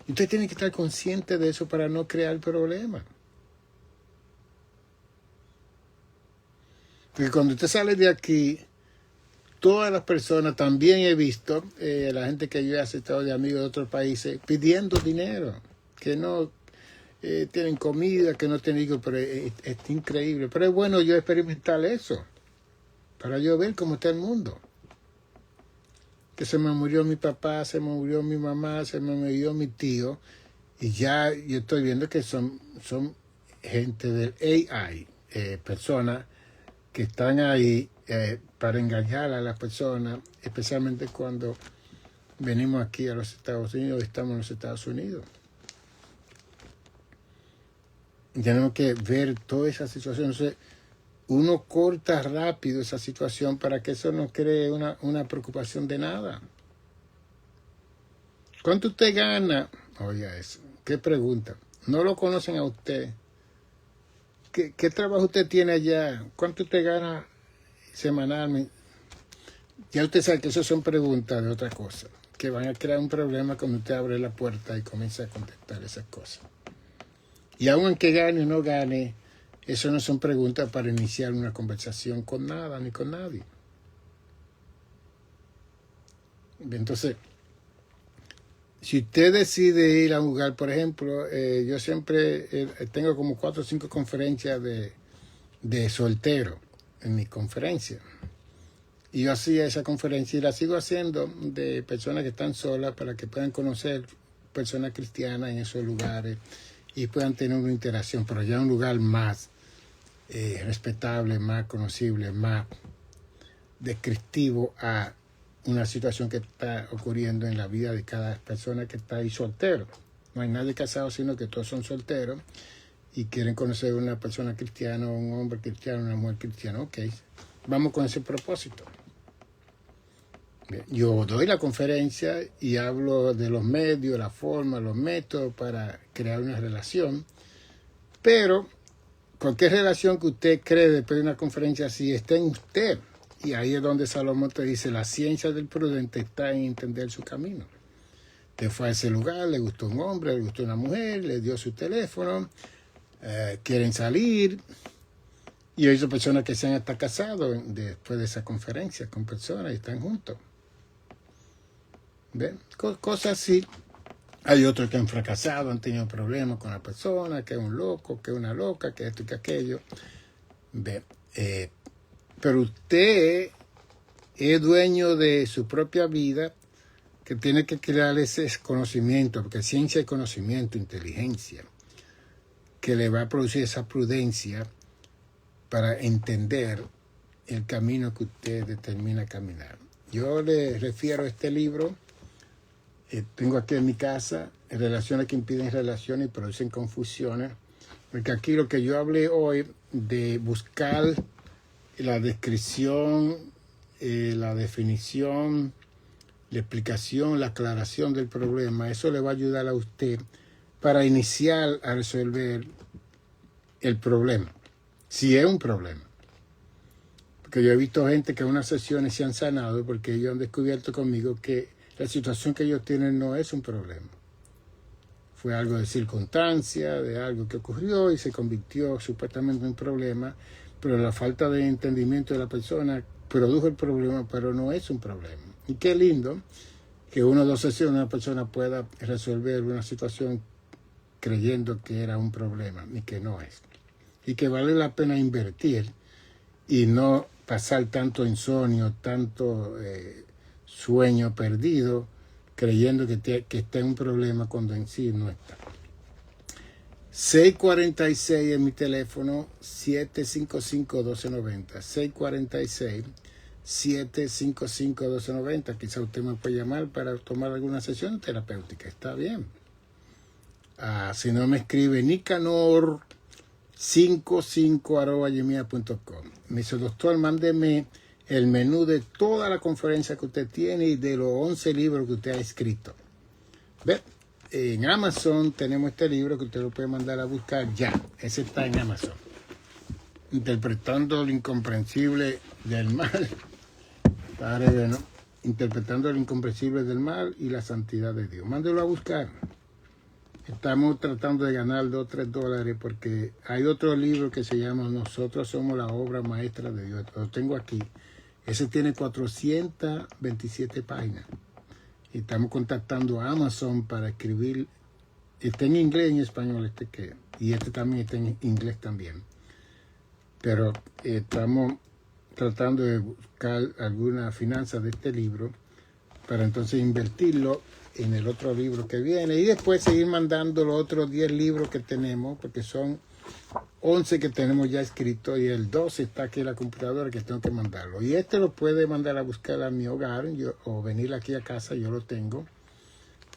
Y usted tiene que estar consciente de eso para no crear problemas. Porque cuando usted sale de aquí, todas las personas, también he visto la gente que yo he aceptado de amigos de otros países pidiendo dinero, que no tienen comida, que no tienen hijos, pero es increíble. Pero es bueno yo experimentar eso, para yo ver cómo está el mundo. Que se me murió mi papá, se me murió mi mamá, se me murió mi tío, y ya yo estoy viendo que son gente del AI, personas que están ahí para engañar a las personas, especialmente cuando venimos aquí a los Estados Unidos, estamos en los Estados Unidos. Tenemos que ver toda esa situación. Entonces, uno corta rápido esa situación para que eso no cree una preocupación de nada. ¿Cuánto usted gana? Oiga eso. ¿Qué pregunta? No lo conocen a usted. ¿Qué trabajo usted tiene allá? ¿Cuánto usted gana semanalmente? Ya usted sabe que eso son preguntas de otra cosa, que van a crear un problema cuando usted abre la puerta y comienza a contestar esas cosas. Y aun que gane o no gane, eso no son preguntas para iniciar una conversación con nada ni con nadie. Entonces, si usted decide ir a un lugar, por ejemplo, yo siempre tengo como 4 o 5 conferencias de soltero en mis conferencias. Y yo hacía esa conferencia y la sigo haciendo de personas que están solas para que puedan conocer personas cristianas en esos lugares y puedan tener una interacción, pero ya un lugar más respetable, más conocible, más descriptivo a una situación que está ocurriendo en la vida de cada persona que está ahí soltero. No hay nadie casado, sino que todos son solteros y quieren conocer a una persona cristiana, un hombre cristiano, una mujer cristiana. Ok, vamos con ese propósito. Yo doy la conferencia y hablo de los medios, la forma, los métodos para crear una relación, pero cualquier relación que usted cree después de una conferencia así está en usted. Y ahí es donde Salomón te dice, la ciencia del prudente está en entender su camino. Te fue a ese lugar, le gustó un hombre, le gustó una mujer, le dio su teléfono, quieren salir. Y hay personas que se han hasta casado después de esa conferencia con personas y están juntos. ¿Ven? Cosas así. Hay otros que han fracasado, han tenido problemas con la persona, que es un loco, que es una loca, que esto y que aquello. ¿Ven? Pero usted es dueño de su propia vida, que tiene que crear ese conocimiento, porque ciencia es conocimiento, inteligencia, que le va a producir esa prudencia para entender el camino que usted determina caminar. Yo le refiero a este libro, tengo aquí en mi casa, Relaciones que impiden relaciones y producen confusiones. Porque aquí lo que yo hablé hoy de buscar la descripción, la definición, la explicación, la aclaración del problema, eso le va a ayudar a usted para iniciar a resolver el problema, si es un problema. Porque yo he visto gente que en unas sesiones se han sanado porque ellos han descubierto conmigo que la situación que ellos tienen no es un problema. Fue algo de circunstancia, de algo que ocurrió y se convirtió supuestamente en un problema, pero la falta de entendimiento de la persona produjo el problema, pero no es un problema. Y qué lindo que una o dos sesiones una persona pueda resolver una situación creyendo que era un problema y que no es. Y que vale la pena invertir y no pasar tanto insomnio, tanto sueño perdido, creyendo que está en un problema cuando en sí no está. 646 es mi teléfono, 755-1290. 646-755-1290. Quizá usted me puede llamar para tomar alguna sesión terapéutica. Está bien. Si no, me escribe nicanor55@gmail.com. Me dice, doctor, mándeme el menú de toda la conferencia que usted tiene y de los 11 libros que usted ha escrito. ¿Ve? En Amazon tenemos este libro que usted lo puede mandar a buscar ya. Ese está en Amazon. Interpretando lo incomprensible del mal. ¿No? Interpretando lo incomprensible del mal y la santidad de Dios. Mándelo a buscar. Estamos tratando de ganar $2-3 porque hay otro libro que se llama Nosotros somos la obra maestra de Dios. Lo tengo aquí. Ese tiene 427 páginas. Y estamos contactando a Amazon para escribir. Está en inglés y en español y este también está en inglés también. Pero estamos tratando de buscar alguna finanza de este libro para entonces invertirlo en el otro libro que viene y después seguir mandando los otros 10 libros que tenemos, porque son 11 que tenemos ya escritos y el 12 está aquí en la computadora que tengo que mandarlo. Y este lo puede mandar a buscar a mi hogar o venir aquí a casa, yo lo tengo.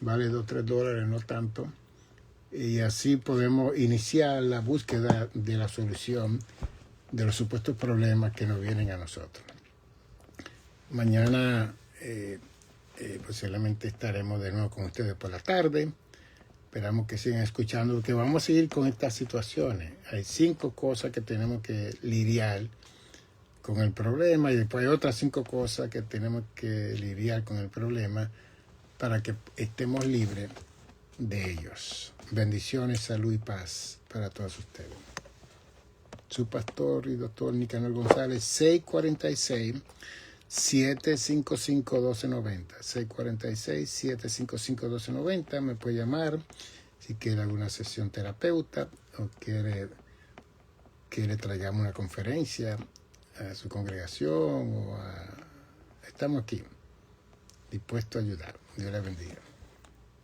Vale $2-3, no tanto. Y así podemos iniciar la búsqueda de la solución de los supuestos problemas que nos vienen a nosotros. Mañana posiblemente estaremos de nuevo con ustedes por la tarde. Esperamos que sigan escuchando, porque vamos a seguir con estas situaciones. Hay 5 cosas que tenemos que lidiar con el problema y después hay otras 5 cosas que tenemos que lidiar con el problema para que estemos libres de ellos. Bendiciones, salud y paz para todos ustedes. Su pastor y doctor Nicanor González, 646-755-1290. 646-755-1290. Me puede llamar si quiere alguna sesión terapeuta o quiere que le traigamos una conferencia a su congregación. Estamos aquí, dispuestos a ayudar. Dios le bendiga.